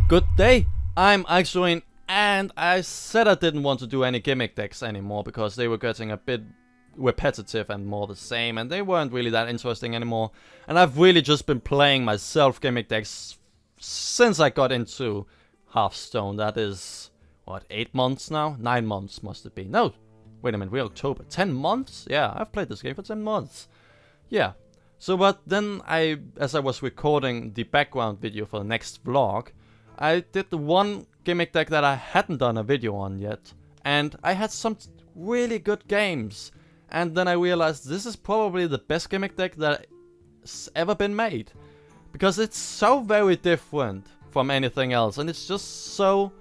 Good day, I'm Ikslorin, and I said I didn't want to do any gimmick decks anymore because they were getting a bit repetitive and more the same, and they weren't really that interesting anymore. And I've really just been playing myself gimmick decks since I got into Hearthstone. That is, what, 8 months now? 9 months must it be. No, wait a minute, we're October. 10 months? Yeah, I've played this game for 10 months. Yeah. So, but then as I was recording the background video for the next vlog, I did the one gimmick deck that I hadn't done a video on yet, and I had some really good games. And then I realized this is probably the best gimmick deck that's ever been made, because it's so very different from anything else, and it's just so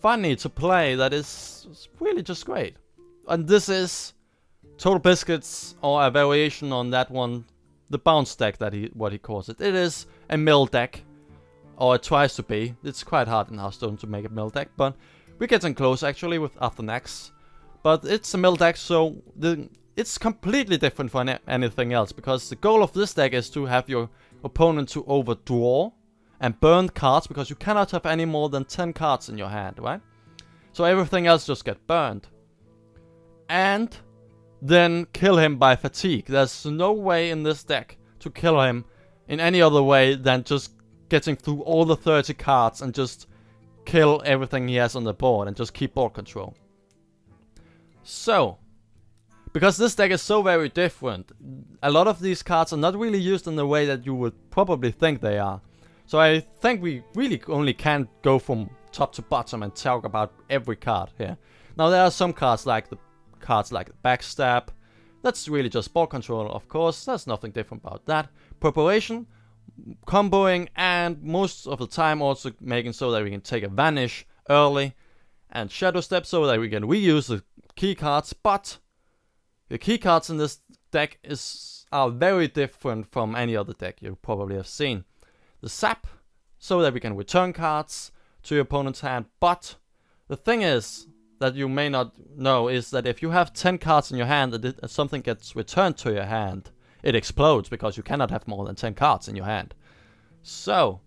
funny to play that it's really just great. And this is TotalBiscuits, or a variation on that one, the bounce deck that what he calls it. It is a mill deck. Or it tries to be. It's quite hard in Hearthstone to make a mill deck, but we're getting close actually with after next. But it's a mill deck, so it's completely different from anything else, because the goal of this deck is to have your opponent to overdraw and burn cards, because you cannot have any more than 10 cards in your hand, right? So everything else just get burned. And then kill him by fatigue. There's no way in this deck to kill him in any other way than just getting through all the 30 cards and just kill everything he has on the board and just keep board control. So, because this deck is so very different, a lot of these cards are not really used in the way that you would probably think they are. So I think we really only can go from top to bottom and talk about every card here. Now there are some cards like the Backstab. That's really just board control, of course. There's nothing different about that. Preparation, comboing, and most of the time also making so that we can take a vanish early, and shadow step so that we can reuse the key cards. But the key cards in this deck are very different from any other deck you probably have seen. The sap, so that we can return cards to your opponent's hand. But the thing is that you may not know is that if you have 10 cards in your hand and something gets returned to your hand, it explodes, because you cannot have more than 10 cards in your hand. So,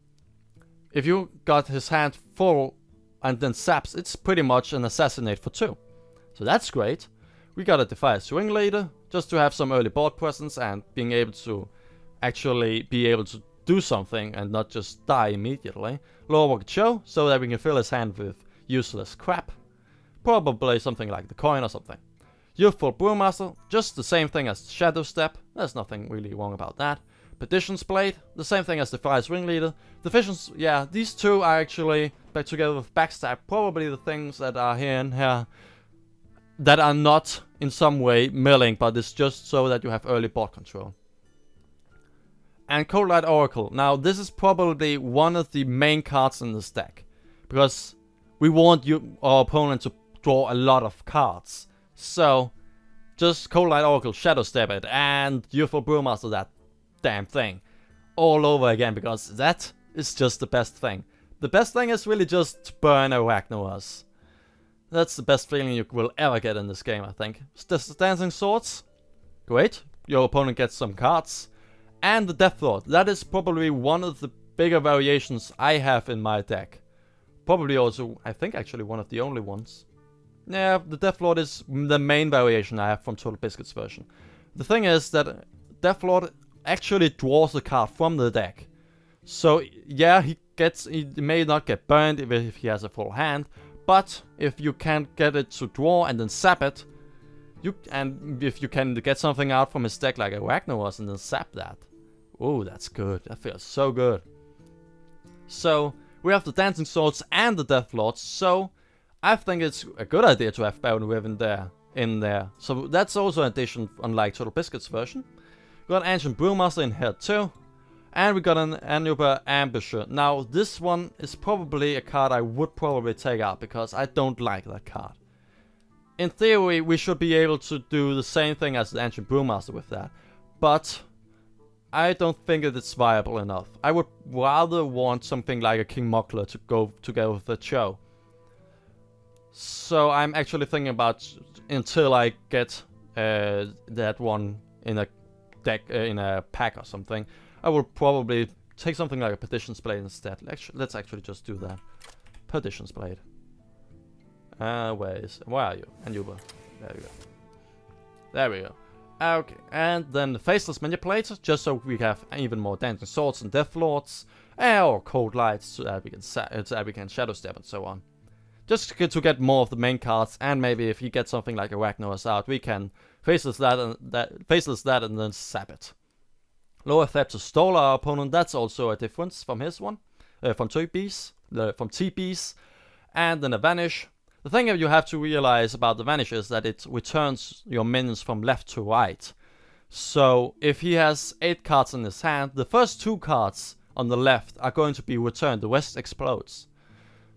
if you got his hand full and then saps, it's pretty much an assassinate for 2. So that's great. We got a Defy Swing Leader, just to have some early board presence and being able to actually be able to do something and not just die immediately. Lower Show, so that we can fill his hand with useless crap. Probably something like the coin or something. Youthful Brewmaster, just the same thing as Shadow Step. There's nothing really wrong about that. Petition's Blade, the same thing as the Fire Swing Leader. Divisions, yeah, these two are actually, back together with Backstab, probably the things that are here and here that are not in some way milling, but it's just so that you have early board control. And Cold Light Oracle. Now, this is probably one of the main cards in this deck, because we want our opponent to draw a lot of cards. So, just Cold Light Oracle, Shadow Step it, and Youthful Brewmaster that damn thing all over again, because that is just the best thing. The best thing is really just burn a Ragnaros. That's the best feeling you will ever get in this game, I think. Dancing Swords, great. Your opponent gets some cards. And the Death Lord, that is probably one of the bigger variations I have in my deck. Probably also, I think actually one of the only ones. Yeah, the Death Lord is the main variation I have from TotalBiscuits version. The thing is that Death Lord actually draws the card from the deck. So yeah, he may not get burned if he has a full hand, but if you can get it to draw and then sap it, and if you can get something out from his deck like a Ragnaros and then sap that, oh, that's good. That feels so good. So we have the Dancing Swords and the Death Lords, so I think it's a good idea to have Baron Riven in there. So that's also an addition, unlike TotalBiscuits version. We got Ancient Brewmaster in here too. And we got an Anuba Ambusher. Now this one is probably a card I would probably take out, because I don't like that card. In theory, we should be able to do the same thing as the Ancient Brewmaster with that. But I don't think that it's viable enough. I would rather want something like a King Muckler to go together with the show. So I'm actually thinking about, until I get that one in a deck, in a pack or something, I will probably take something like a Perdition's Blade instead. Let's actually just do that. Perdition's Blade. Where are you? And you were. There we go. There we go. Okay, and then the Faceless Manipulator, just so we have even more Dancing Swords and Death Lords, or Cold Lights, so that we can Shadow Step and so on. Just to get more of the main cards, and maybe if you get something like a Ragnaros out, we can Faceless that and then sap it. Lower Theft to stall our opponent, that's also a difference from his one, from TBs, and then a Vanish. The thing that you have to realize about the Vanish is that it returns your minions from left to right. So if he has 8 cards in his hand, the first 2 cards on the left are going to be returned, the rest explodes.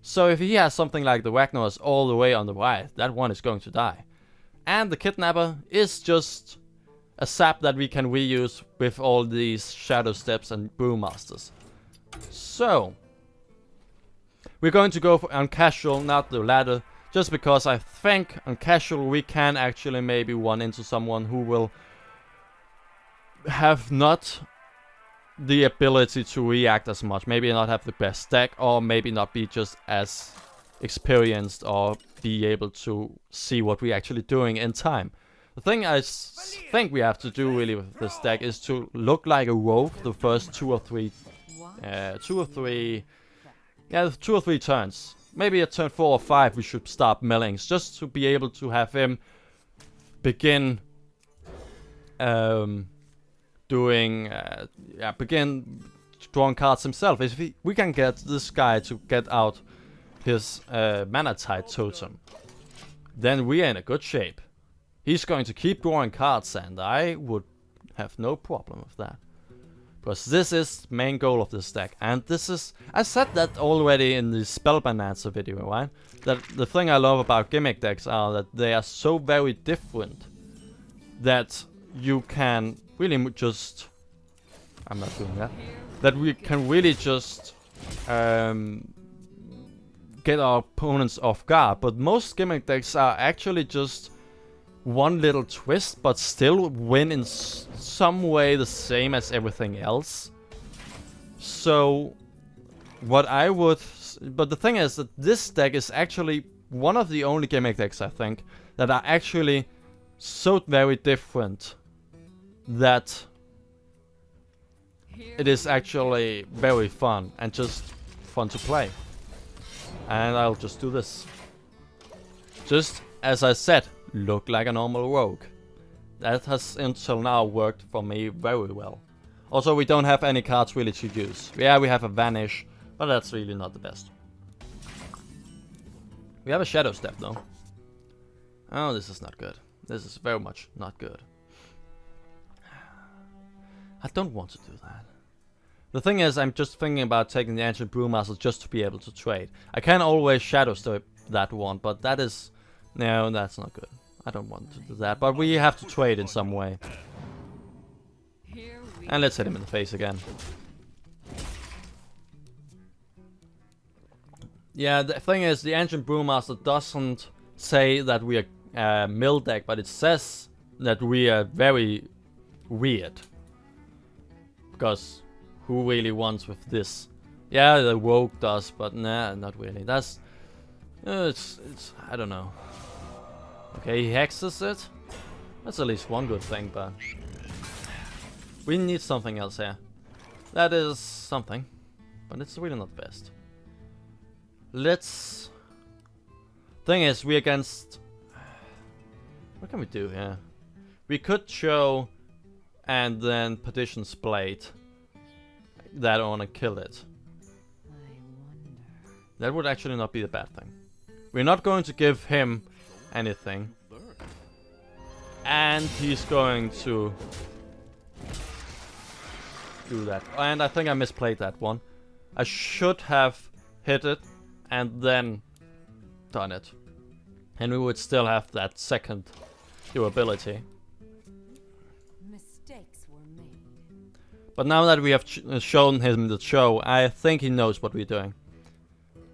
So if he has something like the Ragnaros all the way on the right, that one is going to die. And the Kidnapper is just a sap that we can reuse with all these Shadow Steps and Brewmasters. So we're going to go on casual, not the ladder. Just because I think on casual we can actually maybe run into someone who will have not the ability to react as much. Maybe not have the best deck, or maybe not be just as experienced or be able to see what we're actually doing in time. The thing I think we have to do really with this deck is to look like a rogue the first 2 or 3 turns. Maybe at turn 4 or 5 we should start millings, just to be able to have him begin begin drawing cards himself. If we can get this guy to get out his mana tide totem, then we are in a good shape. He's going to keep drawing cards, and I would have no problem with that. Because this is the main goal of this deck, and this is... I said that already in the Spellbonanza video, right? That the thing I love about Gimmick decks are that they are so very different that you can really just... I'm not doing that. That we can really just get our opponents off guard. But most Gimmick decks are actually just one little twist, but still win in some way the same as everything else. So what I would... But the thing is that this deck is actually one of the only Gimmick decks, I think, that are actually so very different that it is actually very fun and just fun to play. And I'll just do this. Just as I said, look like a normal rogue. That has until now worked for me very well. Also, we don't have any cards really to use. Yeah, we have a Vanish, but that's really not the best. We have a Shadow Step though. Oh, this is not good. This is very much not good. I don't want to do that. The thing is, I'm just thinking about taking the Ancient Brewmaster just to be able to trade. I can always Shadow Step that one, but that is... No, that's not good. I don't want to do that, but we have to trade in some way. And let's hit him in the face again. Yeah, the thing is, the Ancient Brewmaster doesn't say that we are mill deck, but it says that we are very weird. Because who really wants with this? Yeah, the Rogue does, but nah, not really. That's... it's I don't know. Okay, he hexes it. That's at least one good thing, but... We need something else here. That is something. But it's really not the best. Let's... Thing is, we're against... What can we do here? We could show... And then Perdition's Blade. That on and kill it. That would actually not be a bad thing. We're not going to give him anything. And he's going to do that. And I think I misplayed that one. I should have hit it and then done it. And we would still have that second durability. Mistakes were made. But now that we have shown him the show, I think he knows what we're doing.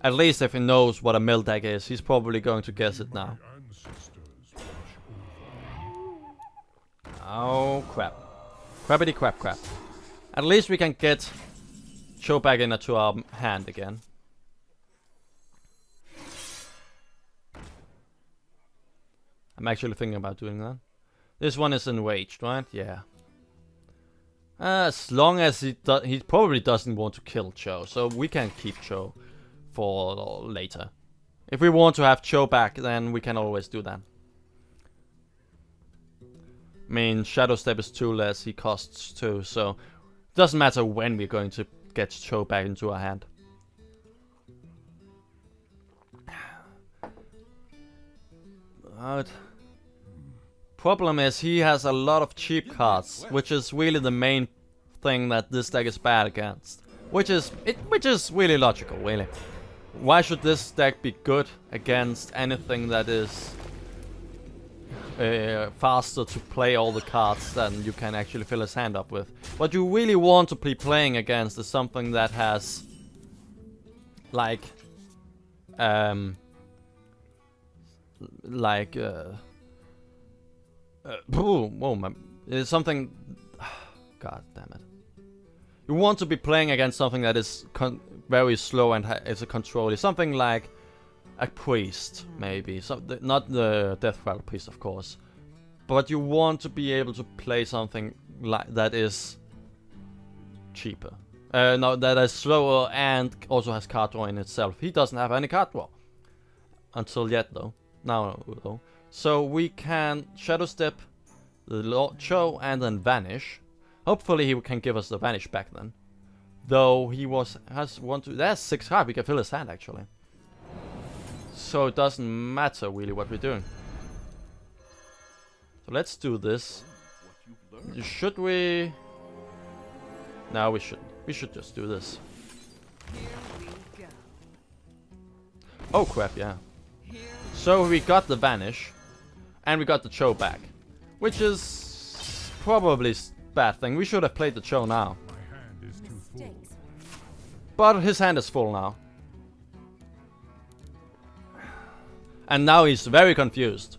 At least if he knows what a mill deck is, he's probably going to guess it now. Oh crap. Crappity crap crap. At least we can get Cho back into our hand again. I'm actually thinking about doing that. This one is enraged, right? Yeah. As long as he probably doesn't want to kill Cho, so we can keep Cho for later. If we want to have Cho back, then we can always do that. I mean, Shadow Step is 2 less, he costs 2, so it doesn't matter when we're going to get Cho back into our hand. But problem is he has a lot of cheap cards, which is really the main thing that this deck is bad against. Which is really logical, really. Why should this deck be good against anything that is faster to play all the cards than you can actually fill his hand up with? What you really want to be playing against is something that has like it's something. God damn it! You want to be playing against something that is very slow and is a control. It's something like a priest, maybe. Not the Death Rattle priest, of course, but you want to be able to play something like that is cheaper. No, that is slower and also has card draw in itself. He doesn't have any card draw until yet, though. Now, though. So we can Shadow Step the Lord Cho and then Vanish. Hopefully he can give us the Vanish back then. Though he has one to. There's 6 cards. We can fill his hand actually. So it doesn't matter really what we're doing. So let's do this. Should we? No, we shouldn't. We should just do this. Oh crap! Yeah. So we got the Vanish, and we got the Cho back, which is probably a bad thing. We should have played the Cho now. But his hand is full now. And now he's very confused.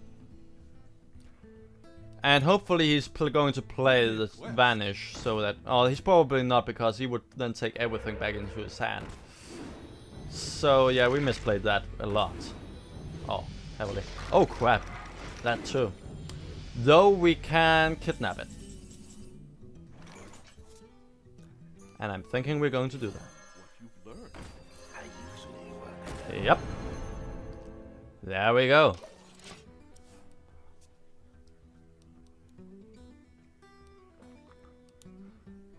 And hopefully he's going to play the Vanish so that... Oh, he's probably not, because he would then take everything back into his hand. So yeah, we misplayed that a lot. Oh, heavily. Oh crap. That too. Though we can kidnap it. And I'm thinking we're going to do that. Yep. There we go.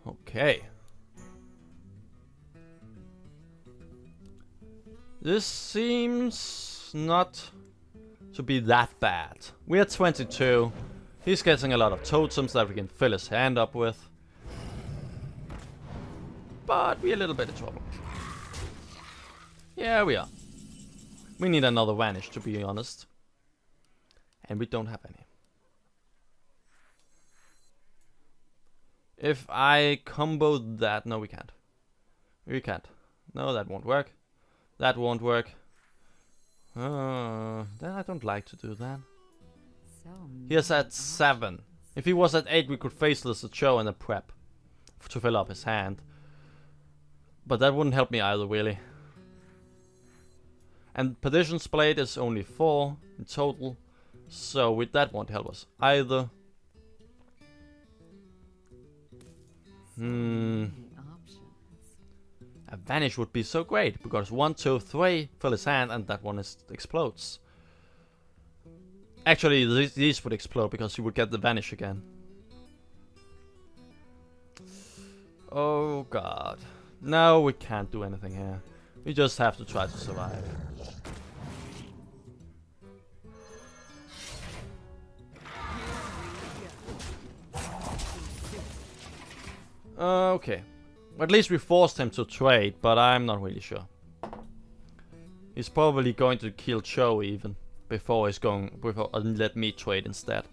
Okay. This seems not to be that bad. We are 22. He's getting a lot of totems that we can fill his hand up with. But we're a little bit in trouble. Yeah, we are. We need another Vanish, to be honest. And we don't have any. If I combo that... No, we can't. We can't. No, that won't work. That won't work. Then I don't like to do that. He is at 7. If he was at 8, we could faceless the Cho and a prep to fill up his hand. But that wouldn't help me either, really. And Perdition's Blade is only 4 in total, so that won't help us either. A Vanish would be so great, because 1, 2, 3 fill his hand and that one explodes. Actually, these would explode because he would get the Vanish again. Oh god. No, we can't do anything here. We just have to try to survive. Okay. At least we forced him to trade, but I'm not really sure. He's probably going to kill Cho even before let me trade instead.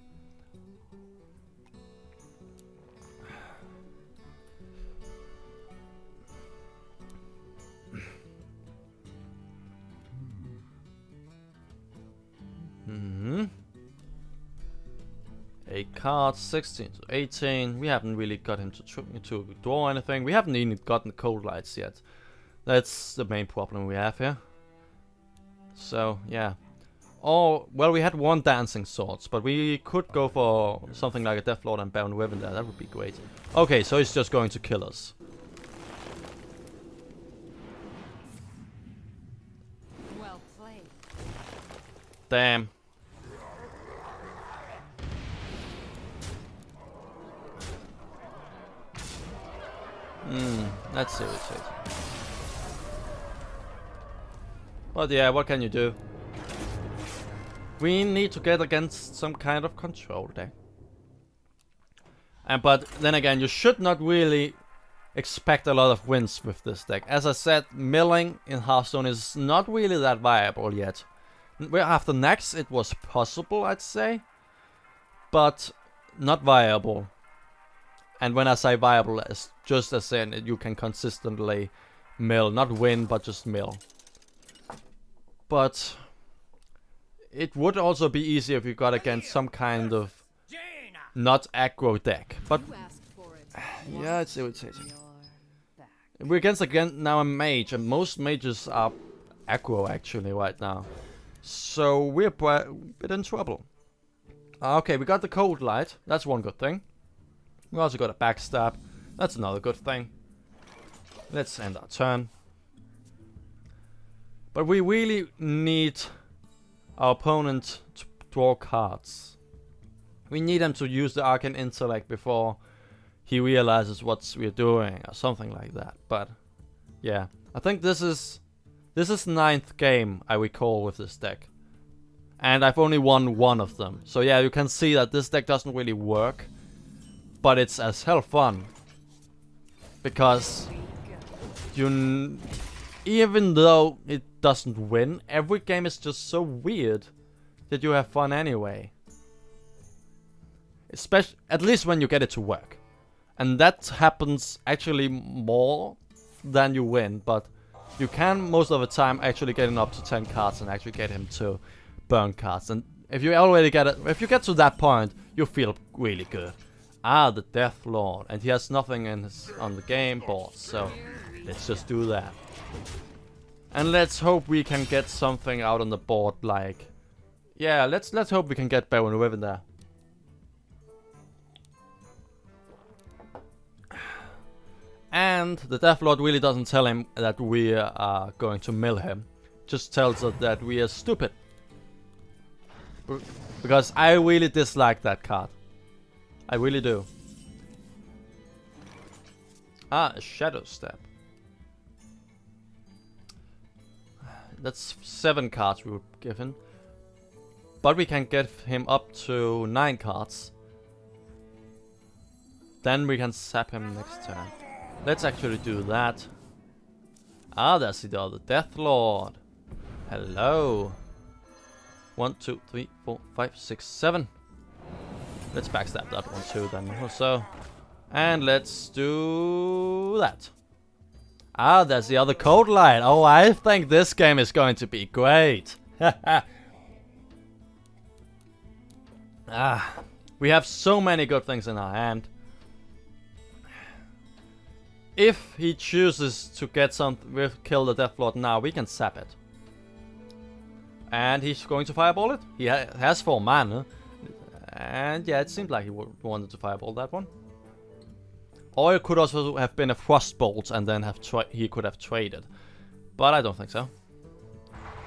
A cards. 16 to 18. We haven't really got him to draw anything. We haven't even gotten the cold lights yet. That's the main problem we have here. So, yeah. Oh, well, we had one dancing swords, but we could go for something like a Death Lord and Baron Weapon there. That would be great. Okay, so he's just going to kill us. Well played. Damn. That's irritating. But yeah, what can you do? We need to get against some kind of control deck. But then again, you should not really expect a lot of wins with this deck. As I said, milling in Hearthstone is not really that viable yet. After next, it was possible, I'd say, but not viable. And when I say viable, it's just as in you can consistently mill, not win, but just mill. But it would also be easier if you got against some kind of not aggro deck. But yeah, it's irritating. We're against again now a mage, and most mages are aggro actually right now. So we're a bit in trouble. Okay, we got the cold light. That's one good thing. We also got a backstab. That's another good thing. Let's end our turn. But we really need our opponent to draw cards. We need him to use the Arcane Intellect before he realizes what we're doing or something like that. But yeah, I think this is 9th game I recall with this deck. And I've only won one of them. So yeah, you can see that this deck doesn't really work. But it's as hell fun. Because even though it doesn't win, every game is just so weird that you have fun anyway. Especially, at least when you get it to work. And that happens actually more than you win, but you can most of the time actually getting up to 10 cards and actually get him to burn cards. And if you already if you get to that point, you feel really good. Ah, the Death Lord, and he has nothing on the game board, so let's just do that. And let's hope we can get something out on the board, like, yeah, let's hope we can get Baron Weapon there. And the Death Lord really doesn't tell him that we are going to mill him. Just tells us that we are stupid. Because I really dislike that card. I really do. Ah, a Shadow Step. That's 7 cards we would give him. But we can get him up to 9 cards. Then we can sap him next turn. Let's actually do that. Ah, there's the other Death Lord. Hello. 1, 2, 3, 4, 5, 6, 7. Let's backstab that one too then also. And let's do that. Ah, there's the other cold light. Oh, I think this game is going to be great. Ah, we have so many good things in our hand. If he chooses to get something, kill the Death Lord now, we can sap it. And he's going to fireball it. He has 4 mana. And yeah, it seemed like he wanted to fireball that one. Or it could also have been a Frostbolt and then he could have traded. But I don't think so.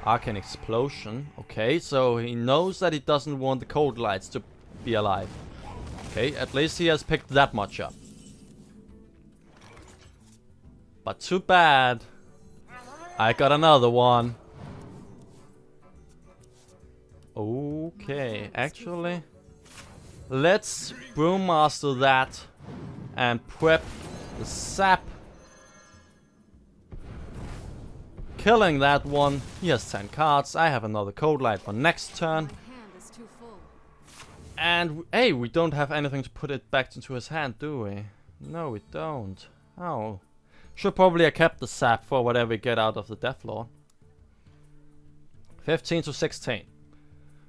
Arcane Explosion. Okay, so he knows that he doesn't want the cold lights to be alive. Okay, at least he has picked that much up. But too bad. I got another one. Okay, actually, let's Brewmaster that and prep the sap. Killing that one. He has 10 cards. I have another cold light for next turn. And hey, we don't have anything to put it back into his hand, do we? No, we don't. Oh. Should probably have kept the sap for whatever we get out of the Death Lord. 15 to 16.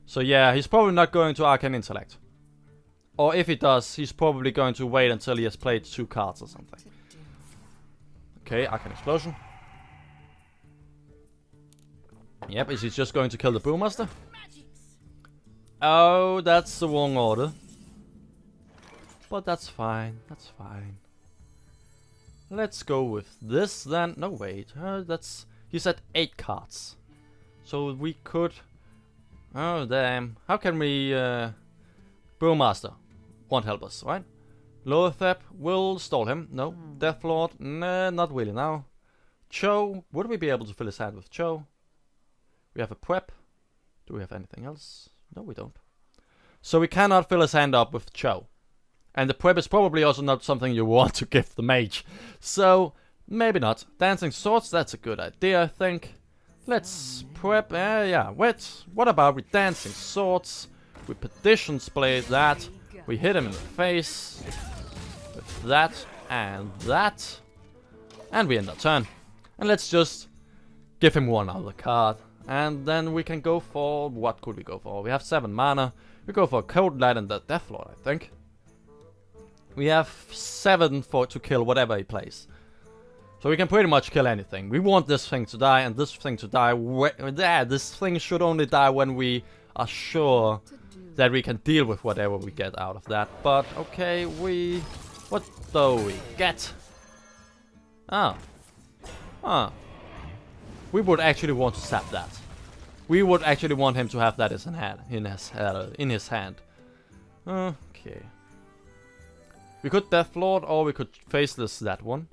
So yeah, he's probably not going to Arcane Intellect. Or if he does, he's probably going to wait until he has played 2 cards or something. Okay, Arcane Explosion. Yep, is he just going to kill the Brewmaster? Oh, that's the wrong order. But that's fine, that's fine. Let's go with this then. No, wait. That's... He said 8 cards. So we could... Oh, damn. How can we... Brewmaster won't help us, right? Lothep will stall him. No. Deathlord? Nah, not really now. Cho? Would we be able to fill his hand with Cho? We have a prep. Do we have anything else? No, we don't. So we cannot fill his hand up with Cho. And the prep is probably also not something you want to give the mage. So, maybe not. Dancing Swords, that's a good idea, I think. Let's prep, yeah. What about with Dancing Swords? We Petition Blade that. We hit him in the face. With that and that. And we end our turn. And let's just give him 1 other card. And then we can go for... What could we go for? We have 7 mana. We go for Cold Light and the Deathlord, I think. We have 7 to kill whatever he plays. So we can pretty much kill anything. We want this thing to die and this thing to die. This thing should only die when we are sure that we can deal with whatever we get out of that. But okay, what do we get? We would actually want to sap that. We would actually want him to have that as in his hand. Okay. We could Deathlord or we could Faceless that one.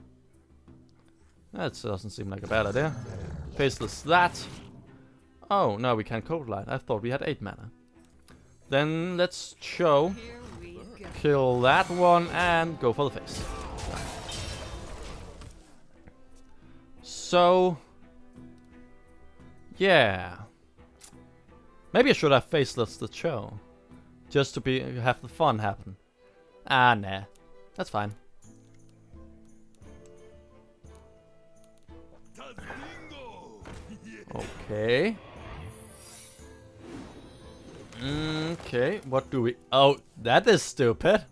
That doesn't seem like a bad idea. Faceless that. Oh, no, we can Cold Light. I thought we had 8 mana. Then let's Cho. Kill that one and go for the face. So... Yeah. Maybe I should have Faceless the Cho. Just to have the fun happen. Ah, nah. That's fine. Okay. Okay, what do we... Oh, that is stupid.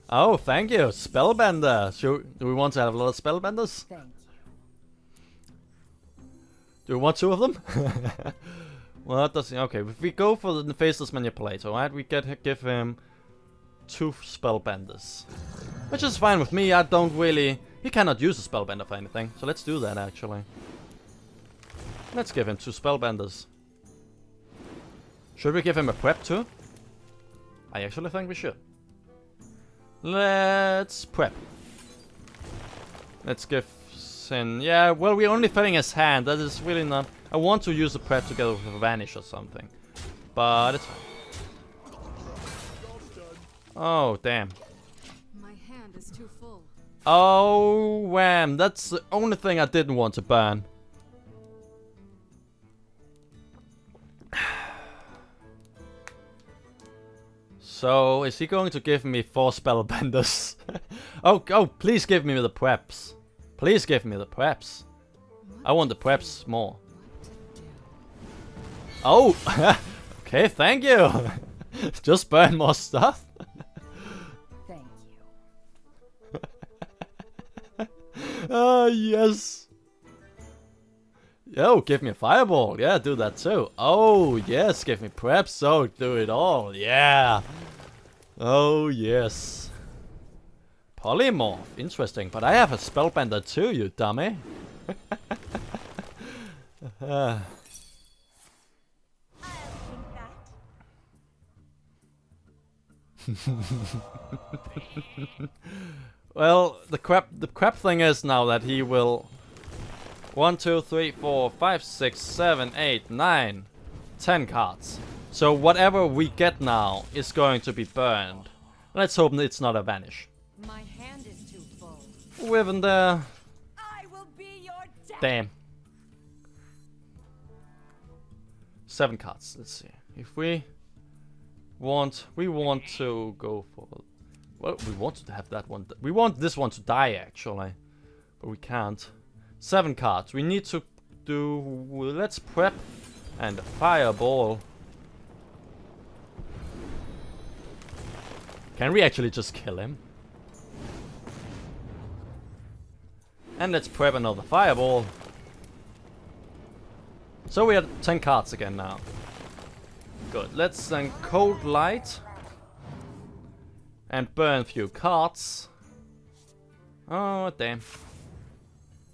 Oh, thank you. Spellbender. Do we want to have a lot of Spellbenders? Thank you. Do we want 2 of them? Well, that doesn't... Okay, if we go for the Faceless Manipulator, right? We give him 2 Spellbenders. Which is fine with me. I don't really... He cannot use a Spellbender for anything. So let's do that, actually. Let's give him 2 Spellbenders. Should we give him a prep too? I actually think we should. Let's prep. Let's give Sin... Yeah, well, we're only filling his hand. That is really not... I want to use a prep together with a Vanish or something. But it's fine. Oh, damn. My hand is too full. Oh, wham. That's the only thing I didn't want to burn. So, is he going to give me 4 Spellbenders? oh, please give me the preps. Please give me the preps. I want the preps more. Oh! Okay, thank you! Just burn more stuff. Thank you. Ah, yes! Yo, give me a fireball. Yeah, do that too. Oh, yes, give me preps. So, do it all. Yeah! Oh, yes. Polymorph. Interesting. But I have a Spellbender too, you dummy. Well, the crap thing is now that he will 1, 2, 3, 4, 5, 6, 7, 8, 9, 10 cards. So whatever we get now is going to be burned. Let's hope it's not a Vanish. My hand is too full. Wyvern there. I will be your death. Damn. 7 cards. Let's see. If we want to go for... Well, we want to have that one. We want this one to die, actually. But we can't. 7 cards. We need to do... Let's prep. And a fireball. Can we actually just kill him? And let's prep another fireball. So we have 10 cards again now. Good. Let's then cold light. And burn a few cards. Oh, damn.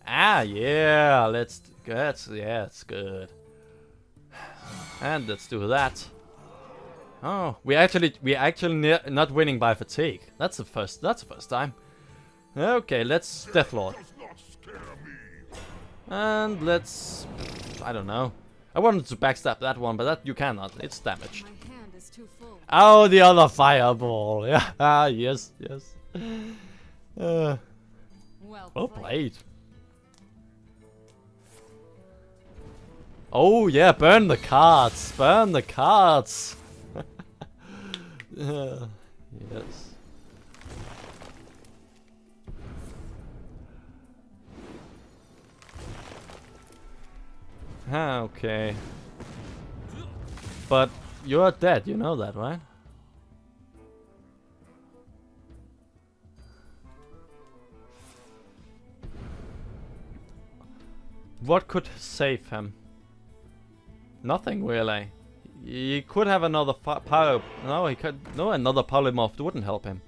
Ah, yeah. Let's... yeah, it's good. And let's do that. Oh, we actually not winning by fatigue. That's the first time. Okay, let's Deathlord. And let's... I don't know. I wanted to backstab that one, but that you cannot. It's damaged. My hand is too full. Oh, the other fireball. Yeah. Ah, yes, yes. Well Well played. Oh yeah, burn the cards. Burn the cards. Yes. Ah, okay. But you're dead, you know that, right? What could save him? Nothing really. He could have another power. No, he could. No, another polymorph wouldn't help him.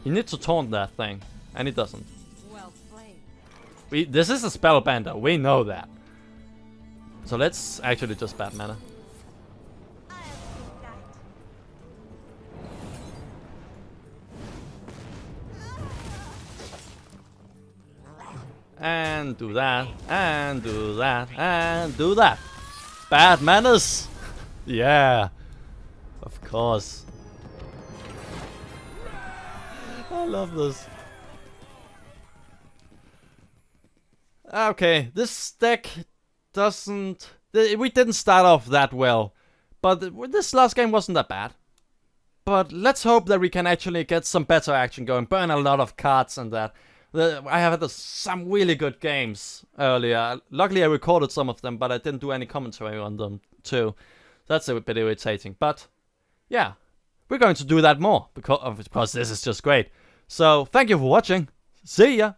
He needs to taunt that thing, and he doesn't. Well played. This is a spellbender. We know that. So let's actually just bad mana. I'll take that. And do that, and do that, and do that. Bad manners. Yeah, of course. I love this. Okay, this deck doesn't... We didn't start off that well, but this last game wasn't that bad. But let's hope that we can actually get some better action going, burn a lot of cards and that. I have had some really good games earlier. Luckily I recorded some of them, but I didn't do any commentary on them too. That's a bit irritating, but yeah, we're going to do that more because this is just great. So thank you for watching. See ya!